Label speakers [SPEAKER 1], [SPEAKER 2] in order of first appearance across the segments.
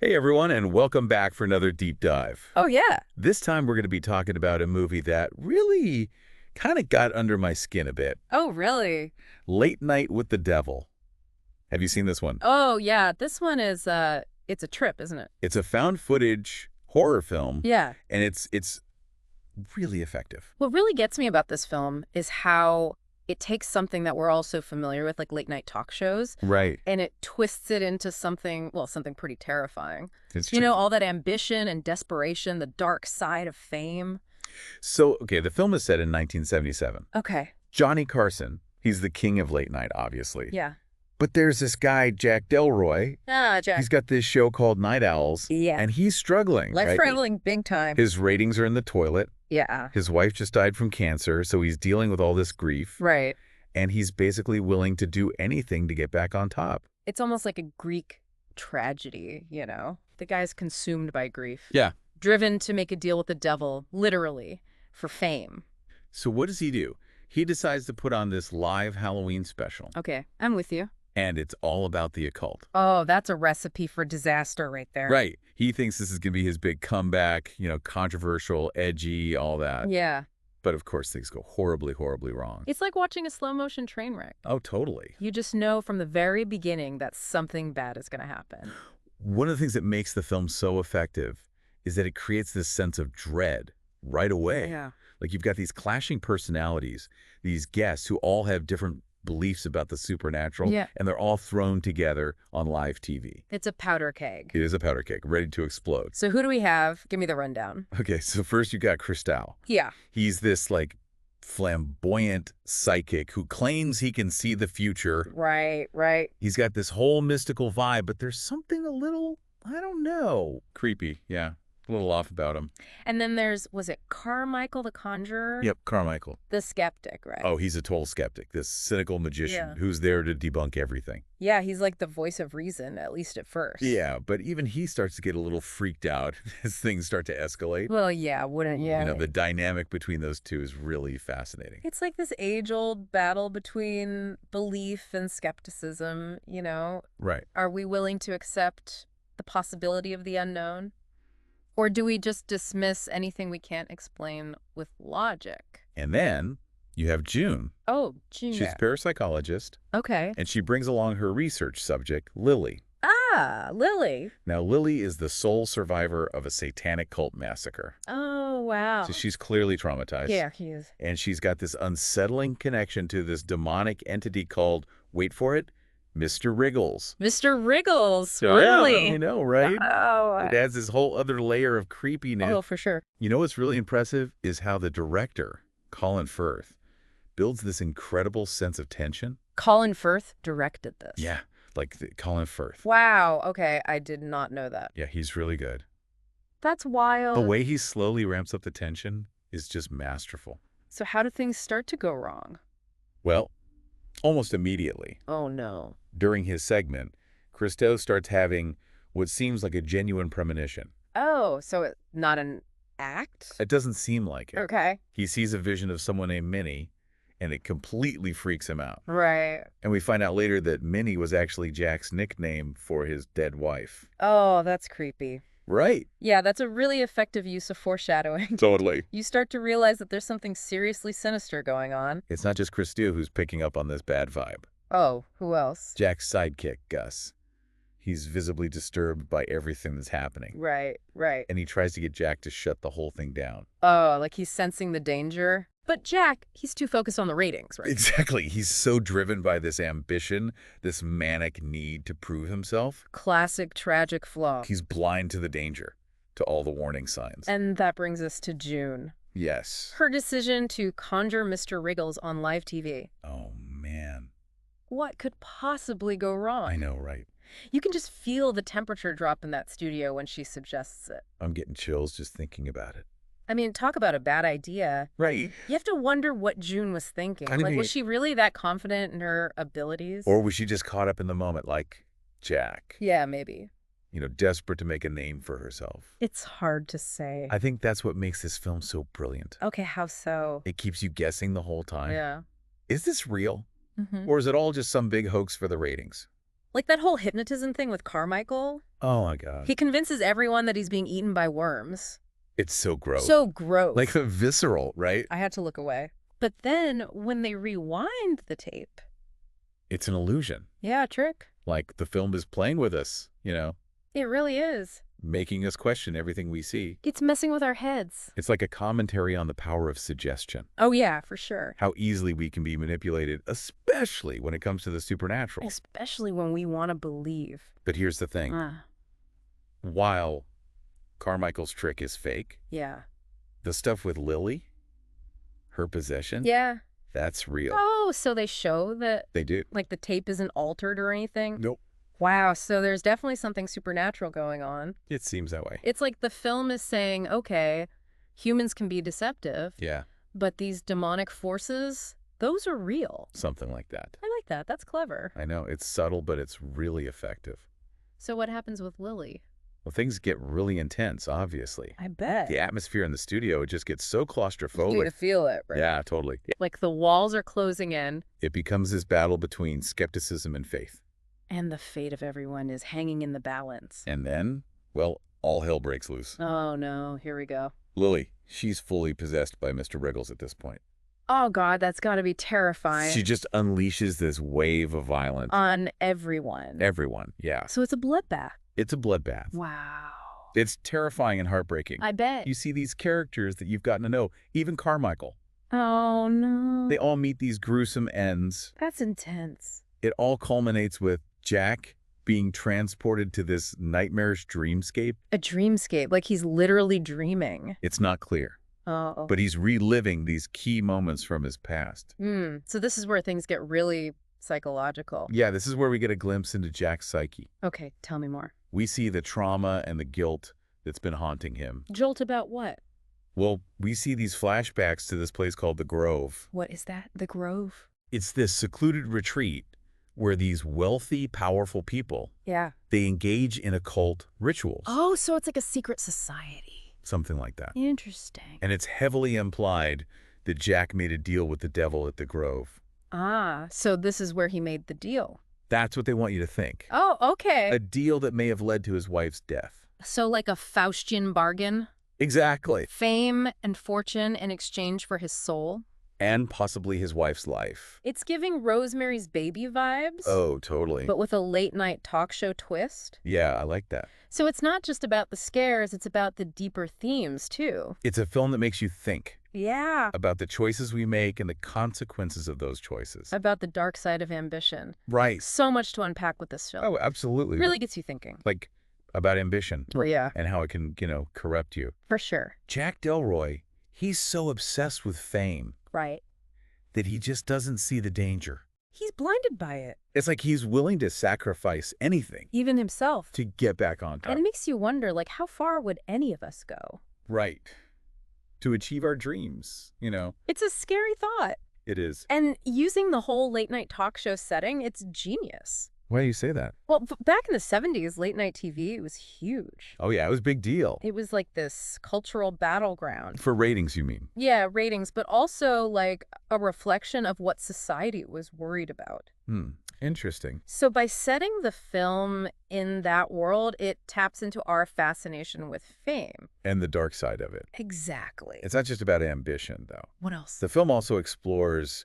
[SPEAKER 1] Hey everyone, and welcome back for another deep dive.
[SPEAKER 2] Oh, yeah.
[SPEAKER 1] This time we're going to be talking about a movie that really kind of got under my skin a bit.
[SPEAKER 2] Oh, really?
[SPEAKER 1] Late Night with the Devil. Have you seen this one?
[SPEAKER 2] Oh, yeah. This one is, it's a trip, isn't it?
[SPEAKER 1] It's a found footage horror film,
[SPEAKER 2] Yeah.
[SPEAKER 1] and it's really effective.
[SPEAKER 2] What really gets me about this film is how it takes something that we're all so familiar with, like late night talk shows,
[SPEAKER 1] Right.
[SPEAKER 2] and it twists it into something, well, something pretty terrifying.
[SPEAKER 1] It's
[SPEAKER 2] You
[SPEAKER 1] true.
[SPEAKER 2] know, all that ambition and desperation, the dark side of fame.
[SPEAKER 1] So, okay, the film is set in 1977.
[SPEAKER 2] Okay.
[SPEAKER 1] Johnny Carson, he's the king of late night, obviously.
[SPEAKER 2] Yeah.
[SPEAKER 1] But there's this guy, Jack Delroy.
[SPEAKER 2] Ah, Jack.
[SPEAKER 1] He's got this show called Night Owls.
[SPEAKER 2] Yeah.
[SPEAKER 1] And he's struggling,
[SPEAKER 2] Life
[SPEAKER 1] right?
[SPEAKER 2] traveling big time.
[SPEAKER 1] His ratings are in the toilet.
[SPEAKER 2] Yeah.
[SPEAKER 1] His wife just died from cancer, so he's dealing with all this grief.
[SPEAKER 2] Right.
[SPEAKER 1] And he's basically willing to do anything to get back on top.
[SPEAKER 2] It's almost like a Greek tragedy, you know? The guy's consumed by grief.
[SPEAKER 1] Yeah.
[SPEAKER 2] Driven to make a deal with the devil, literally, for fame.
[SPEAKER 1] So what does he do? He decides to put on this live Halloween special.
[SPEAKER 2] Okay, I'm with you.
[SPEAKER 1] And it's all about the occult.
[SPEAKER 2] Oh, that's a recipe for disaster right there.
[SPEAKER 1] Right. He thinks this is going to be his big comeback, controversial, edgy, all that.
[SPEAKER 2] Yeah.
[SPEAKER 1] But of course, things go horribly, horribly wrong.
[SPEAKER 2] It's like watching a slow-motion train wreck.
[SPEAKER 1] Oh, totally.
[SPEAKER 2] You just know from the very beginning that something bad is going to happen.
[SPEAKER 1] One of the things that makes the film so effective is that it creates this sense of dread right away.
[SPEAKER 2] Yeah.
[SPEAKER 1] Like you've got these clashing personalities, these guests who all have different beliefs about the supernatural,
[SPEAKER 2] Yeah.
[SPEAKER 1] and they're all thrown together on live TV.
[SPEAKER 2] It's a powder keg.
[SPEAKER 1] It is a powder keg, ready to explode.
[SPEAKER 2] So who do we have? Give me the rundown.
[SPEAKER 1] Okay, so first you got Christelle.
[SPEAKER 2] Yeah.
[SPEAKER 1] He's this flamboyant psychic who claims he can see the future.
[SPEAKER 2] Right, right.
[SPEAKER 1] He's got this whole mystical vibe, but there's something a little, I don't know, creepy. Yeah, a little off about him.
[SPEAKER 2] And then was it Carmichael the Conjurer?
[SPEAKER 1] Yep, Carmichael.
[SPEAKER 2] The skeptic, right?
[SPEAKER 1] Oh, he's a total skeptic, this cynical magician
[SPEAKER 2] Yeah.
[SPEAKER 1] who's there to debunk everything.
[SPEAKER 2] Yeah, he's like the voice of reason, at least at first.
[SPEAKER 1] Yeah, but even he starts to get a little freaked out as things start to escalate.
[SPEAKER 2] Well, yeah, wouldn't you?
[SPEAKER 1] The dynamic between those two is really fascinating.
[SPEAKER 2] It's like this age-old battle between belief and skepticism,
[SPEAKER 1] Right.
[SPEAKER 2] Are we willing to accept the possibility of the unknown? Or do we just dismiss anything we can't explain with logic?
[SPEAKER 1] And then you have June.
[SPEAKER 2] Oh, June.
[SPEAKER 1] She's a parapsychologist,
[SPEAKER 2] Okay.
[SPEAKER 1] and she brings along her research subject, Lily.
[SPEAKER 2] Ah, Lily.
[SPEAKER 1] Now, Lily is the sole survivor of a satanic cult massacre.
[SPEAKER 2] Oh, wow.
[SPEAKER 1] So she's clearly traumatized.
[SPEAKER 2] Yeah, he is.
[SPEAKER 1] And she's got this unsettling connection to this demonic entity called, wait for it, Mr. Wriggles.
[SPEAKER 2] Mr. Wriggles.
[SPEAKER 1] Yeah,
[SPEAKER 2] Really?
[SPEAKER 1] I know, right?
[SPEAKER 2] Oh,
[SPEAKER 1] It adds this whole other layer of creepiness.
[SPEAKER 2] oh, for sure.
[SPEAKER 1] You know what's really impressive is how the director, Colin Firth, builds this incredible sense of tension.
[SPEAKER 2] Colin Firth directed this.
[SPEAKER 1] Yeah, Colin Firth.
[SPEAKER 2] Wow. Okay, I did not know that.
[SPEAKER 1] Yeah, he's really good.
[SPEAKER 2] That's wild.
[SPEAKER 1] The way he slowly ramps up the tension is just masterful.
[SPEAKER 2] So how do things start to go wrong?
[SPEAKER 1] Well, almost immediately,
[SPEAKER 2] Oh, no.
[SPEAKER 1] during his segment, Christo starts having what seems like a genuine premonition.
[SPEAKER 2] Oh, so it's not an act?
[SPEAKER 1] It doesn't seem like it.
[SPEAKER 2] Okay.
[SPEAKER 1] He sees a vision of someone named Minnie, and it completely freaks him out.
[SPEAKER 2] Right.
[SPEAKER 1] And we find out later that Minnie was actually Jack's nickname for his dead wife.
[SPEAKER 2] Oh, that's creepy.
[SPEAKER 1] Right.
[SPEAKER 2] Yeah, that's a really effective use of foreshadowing.
[SPEAKER 1] Totally.
[SPEAKER 2] You start to realize that there's something seriously sinister going on.
[SPEAKER 1] It's not just Christo who's picking up on this bad vibe.
[SPEAKER 2] Oh, who else?
[SPEAKER 1] Jack's sidekick, Gus. He's visibly disturbed by everything that's happening.
[SPEAKER 2] Right, right.
[SPEAKER 1] And he tries to get Jack to shut the whole thing down.
[SPEAKER 2] Oh, like he's sensing the danger. But Jack, he's too focused on the ratings, right?
[SPEAKER 1] Exactly. He's so driven by this ambition, this manic need to prove himself.
[SPEAKER 2] Classic tragic flaw.
[SPEAKER 1] He's blind to the danger, to all the warning signs.
[SPEAKER 2] And that brings us to June.
[SPEAKER 1] Yes.
[SPEAKER 2] Her decision to conjure Mr. Wriggles on live TV.
[SPEAKER 1] Oh, man.
[SPEAKER 2] What could possibly go wrong?
[SPEAKER 1] I know, right?
[SPEAKER 2] You can just feel the temperature drop in that studio when she suggests it.
[SPEAKER 1] I'm getting chills just thinking about it.
[SPEAKER 2] I mean, talk about a bad idea.
[SPEAKER 1] Right.
[SPEAKER 2] You have to wonder what June was thinking.
[SPEAKER 1] I mean,
[SPEAKER 2] was she really that confident in her abilities?
[SPEAKER 1] Or was she just caught up in the moment like Jack?
[SPEAKER 2] Yeah, maybe.
[SPEAKER 1] Desperate to make a name for herself.
[SPEAKER 2] It's hard to say.
[SPEAKER 1] I think that's what makes this film so brilliant.
[SPEAKER 2] Okay, how so?
[SPEAKER 1] It keeps you guessing the whole time.
[SPEAKER 2] Yeah.
[SPEAKER 1] Is this real?
[SPEAKER 2] Mm-hmm.
[SPEAKER 1] Or is it all just some big hoax for the ratings?
[SPEAKER 2] Like that whole hypnotism thing with Carmichael.
[SPEAKER 1] Oh my God.
[SPEAKER 2] He convinces everyone that he's being eaten by worms.
[SPEAKER 1] It's so gross.
[SPEAKER 2] So gross.
[SPEAKER 1] Like visceral, right?
[SPEAKER 2] I had to look away. But then when they rewind the tape.
[SPEAKER 1] It's an illusion.
[SPEAKER 2] Yeah, a trick.
[SPEAKER 1] Like the film is playing with us,
[SPEAKER 2] It really is.
[SPEAKER 1] making us question everything we see.
[SPEAKER 2] It's messing with our heads.
[SPEAKER 1] It's like a commentary on the power of suggestion.
[SPEAKER 2] Oh, yeah, for sure.
[SPEAKER 1] How easily we can be manipulated, especially when it comes to the supernatural.
[SPEAKER 2] Especially when we want to believe.
[SPEAKER 1] But here's the thing. While Carmichael's trick is fake,
[SPEAKER 2] Yeah.
[SPEAKER 1] the stuff with Lily, her possession,
[SPEAKER 2] Yeah.
[SPEAKER 1] that's real.
[SPEAKER 2] Oh, so they show that,
[SPEAKER 1] They do.
[SPEAKER 2] like, the tape isn't altered or anything?
[SPEAKER 1] Nope.
[SPEAKER 2] Wow, so there's definitely something supernatural going on.
[SPEAKER 1] It seems that way.
[SPEAKER 2] It's like the film is saying, okay, humans can be deceptive,
[SPEAKER 1] Yeah,
[SPEAKER 2] but these demonic forces, those are real.
[SPEAKER 1] something like that.
[SPEAKER 2] I like that. That's clever.
[SPEAKER 1] I know, it's subtle, but it's really effective.
[SPEAKER 2] So what happens with Lily?
[SPEAKER 1] Well, things get really intense, obviously.
[SPEAKER 2] I bet.
[SPEAKER 1] The atmosphere in the studio, it just gets so
[SPEAKER 2] You
[SPEAKER 1] claustrophobic.
[SPEAKER 2] to feel it, right?
[SPEAKER 1] Yeah, totally.
[SPEAKER 2] Like the walls are closing in,
[SPEAKER 1] It becomes this battle between skepticism and faith.
[SPEAKER 2] and the fate of everyone is hanging in the balance.
[SPEAKER 1] And then, well, all hell breaks loose.
[SPEAKER 2] Oh, no. Here we go.
[SPEAKER 1] Lily, she's fully possessed by Mr. Wriggles at this point.
[SPEAKER 2] Oh, God, that's got to be terrifying.
[SPEAKER 1] She just unleashes this wave of violence.
[SPEAKER 2] On everyone.
[SPEAKER 1] Everyone, yeah.
[SPEAKER 2] So it's a bloodbath.
[SPEAKER 1] It's a bloodbath.
[SPEAKER 2] Wow.
[SPEAKER 1] It's terrifying and heartbreaking.
[SPEAKER 2] I bet.
[SPEAKER 1] You see these characters that you've gotten to know, even Carmichael.
[SPEAKER 2] Oh, no.
[SPEAKER 1] They all meet these gruesome ends.
[SPEAKER 2] That's intense.
[SPEAKER 1] It all culminates with Jack being transported to this nightmarish dreamscape.
[SPEAKER 2] A dreamscape, like he's literally dreaming.
[SPEAKER 1] It's not clear,
[SPEAKER 2] Oh.
[SPEAKER 1] but he's reliving these key moments from his past.
[SPEAKER 2] So this is where things get really psychological.
[SPEAKER 1] Yeah, this is where we get a glimpse into Jack's psyche.
[SPEAKER 2] Okay, tell me more.
[SPEAKER 1] We see the trauma and the guilt that's been haunting him.
[SPEAKER 2] Jolt about what?
[SPEAKER 1] Well, we see these flashbacks to this place called the Grove.
[SPEAKER 2] What is that? The Grove?
[SPEAKER 1] It's this secluded retreat where these wealthy, powerful people,
[SPEAKER 2] Yeah.
[SPEAKER 1] they engage in occult rituals.
[SPEAKER 2] Oh, so it's like a secret society.
[SPEAKER 1] Something like that.
[SPEAKER 2] Interesting.
[SPEAKER 1] And it's heavily implied that Jack made a deal with the devil at the Grove.
[SPEAKER 2] Ah, so this is where he made the deal.
[SPEAKER 1] That's what they want you to think.
[SPEAKER 2] Oh, okay.
[SPEAKER 1] A deal that may have led to his wife's death.
[SPEAKER 2] So like a Faustian bargain?
[SPEAKER 1] Exactly.
[SPEAKER 2] Fame and fortune in exchange for his soul?
[SPEAKER 1] And possibly his wife's life.
[SPEAKER 2] It's giving Rosemary's Baby vibes.
[SPEAKER 1] Oh, totally.
[SPEAKER 2] But with a late-night talk show twist.
[SPEAKER 1] Yeah, I like that.
[SPEAKER 2] So it's not just about the scares, it's about the deeper themes, too.
[SPEAKER 1] It's a film that makes you think
[SPEAKER 2] Yeah.
[SPEAKER 1] about the choices we make and the consequences of those choices.
[SPEAKER 2] About the dark side of ambition.
[SPEAKER 1] Right.
[SPEAKER 2] So much to unpack with this film.
[SPEAKER 1] Oh, absolutely.
[SPEAKER 2] Really gets you thinking.
[SPEAKER 1] Like, about ambition.
[SPEAKER 2] Yeah.
[SPEAKER 1] And how it can, corrupt you.
[SPEAKER 2] For sure.
[SPEAKER 1] Jack Delroy, he's so obsessed with fame
[SPEAKER 2] Right.
[SPEAKER 1] that he just doesn't see the danger.
[SPEAKER 2] He's blinded by it.
[SPEAKER 1] It's like he's willing to sacrifice anything
[SPEAKER 2] Even himself.
[SPEAKER 1] to get back on top.
[SPEAKER 2] And it makes you wonder, like, how far would any of us go?
[SPEAKER 1] Right. To achieve our dreams,
[SPEAKER 2] It's a scary thought.
[SPEAKER 1] It is.
[SPEAKER 2] And using the whole late-night talk show setting, it's genius.
[SPEAKER 1] Why do you say that?
[SPEAKER 2] Well, back in the 70s, late-night TV was huge.
[SPEAKER 1] Oh, yeah, it was a big deal.
[SPEAKER 2] It was like this cultural battleground.
[SPEAKER 1] For ratings, you mean?
[SPEAKER 2] Yeah, ratings, but also like a reflection of what society was worried about.
[SPEAKER 1] Interesting.
[SPEAKER 2] So by setting the film in that world, it taps into our fascination with fame.
[SPEAKER 1] And the dark side of it.
[SPEAKER 2] Exactly.
[SPEAKER 1] It's not just about ambition, though.
[SPEAKER 2] What else?
[SPEAKER 1] The film also explores,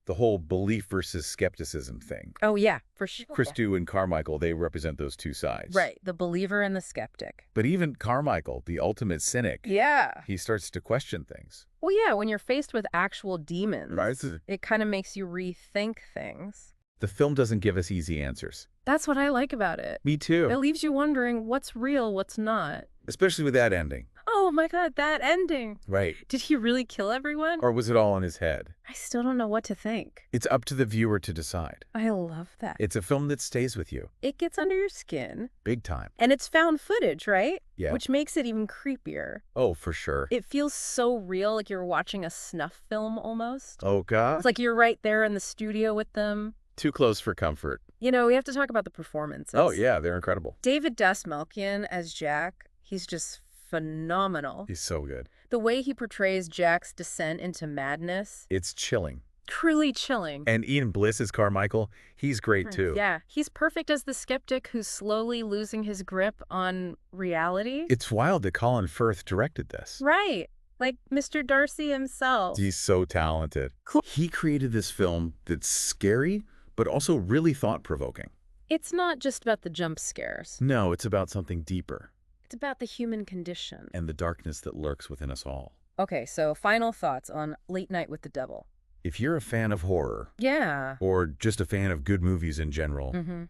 [SPEAKER 1] the whole belief versus skepticism thing.
[SPEAKER 2] Oh, yeah, for sure.
[SPEAKER 1] Christou and Carmichael, they represent those two sides.
[SPEAKER 2] Right, the believer and the skeptic.
[SPEAKER 1] But even Carmichael, the ultimate cynic,
[SPEAKER 2] Yeah.
[SPEAKER 1] he starts to question things.
[SPEAKER 2] Well, yeah, when you're faced with actual demons,
[SPEAKER 1] Right.
[SPEAKER 2] it kind of makes you rethink things.
[SPEAKER 1] The film doesn't give us easy answers.
[SPEAKER 2] That's what I like about it.
[SPEAKER 1] Me too.
[SPEAKER 2] It leaves you wondering what's real, what's not.
[SPEAKER 1] Especially with that ending.
[SPEAKER 2] Oh my God, that ending.
[SPEAKER 1] Right.
[SPEAKER 2] Did he really kill everyone?
[SPEAKER 1] Or was it all in his head?
[SPEAKER 2] I still don't know what to think.
[SPEAKER 1] It's up to the viewer to decide.
[SPEAKER 2] I love that.
[SPEAKER 1] It's a film that stays with you.
[SPEAKER 2] It gets under your skin.
[SPEAKER 1] Big time.
[SPEAKER 2] And it's found footage, right?
[SPEAKER 1] Yeah.
[SPEAKER 2] Which makes it even creepier.
[SPEAKER 1] Oh, for sure.
[SPEAKER 2] It feels so real, like you're watching a snuff film almost.
[SPEAKER 1] Oh, God.
[SPEAKER 2] It's like you're right there in the studio with them.
[SPEAKER 1] Too close for comfort.
[SPEAKER 2] We have to talk about the performances.
[SPEAKER 1] Oh, yeah, they're incredible.
[SPEAKER 2] David Dastmalchian as Jack, he's just phenomenal.
[SPEAKER 1] He's so good.
[SPEAKER 2] The way he portrays Jack's descent into madness.
[SPEAKER 1] It's chilling.
[SPEAKER 2] truly chilling.
[SPEAKER 1] And Ian Bliss's Carmichael, he's great too.
[SPEAKER 2] Yeah, he's perfect as the skeptic who's slowly losing his grip on reality.
[SPEAKER 1] It's wild that Colin Firth directed this.
[SPEAKER 2] Right, like Mr. Darcy himself.
[SPEAKER 1] He's so talented. He created this film that's scary, but also really thought-provoking.
[SPEAKER 2] It's not just about the jump scares.
[SPEAKER 1] No, it's about something deeper.
[SPEAKER 2] It's about the human condition.
[SPEAKER 1] And the darkness that lurks within us all.
[SPEAKER 2] Okay, so final thoughts on Late Night with the Devil.
[SPEAKER 1] If you're a fan of horror,
[SPEAKER 2] Yeah.
[SPEAKER 1] or just a fan of good movies in general,
[SPEAKER 2] Mm-hmm.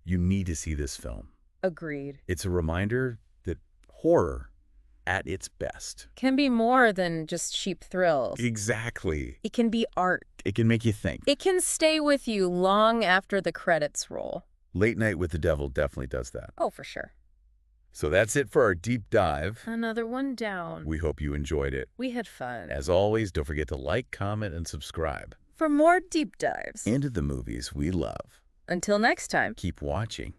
[SPEAKER 1] you need to see this film.
[SPEAKER 2] Agreed.
[SPEAKER 1] It's a reminder that horror, at its best,
[SPEAKER 2] Can be more than just cheap thrills.
[SPEAKER 1] exactly.
[SPEAKER 2] It can be art.
[SPEAKER 1] It can make you think.
[SPEAKER 2] It can stay with you long after the credits roll.
[SPEAKER 1] Late Night with the Devil definitely does that.
[SPEAKER 2] Oh, for sure.
[SPEAKER 1] So that's it for our deep dive.
[SPEAKER 2] Another one down.
[SPEAKER 1] We hope you enjoyed it.
[SPEAKER 2] We had fun.
[SPEAKER 1] As always, don't forget to like, comment, and subscribe.
[SPEAKER 2] For more deep dives.
[SPEAKER 1] Into the movies we love.
[SPEAKER 2] Until next time.
[SPEAKER 1] Keep watching.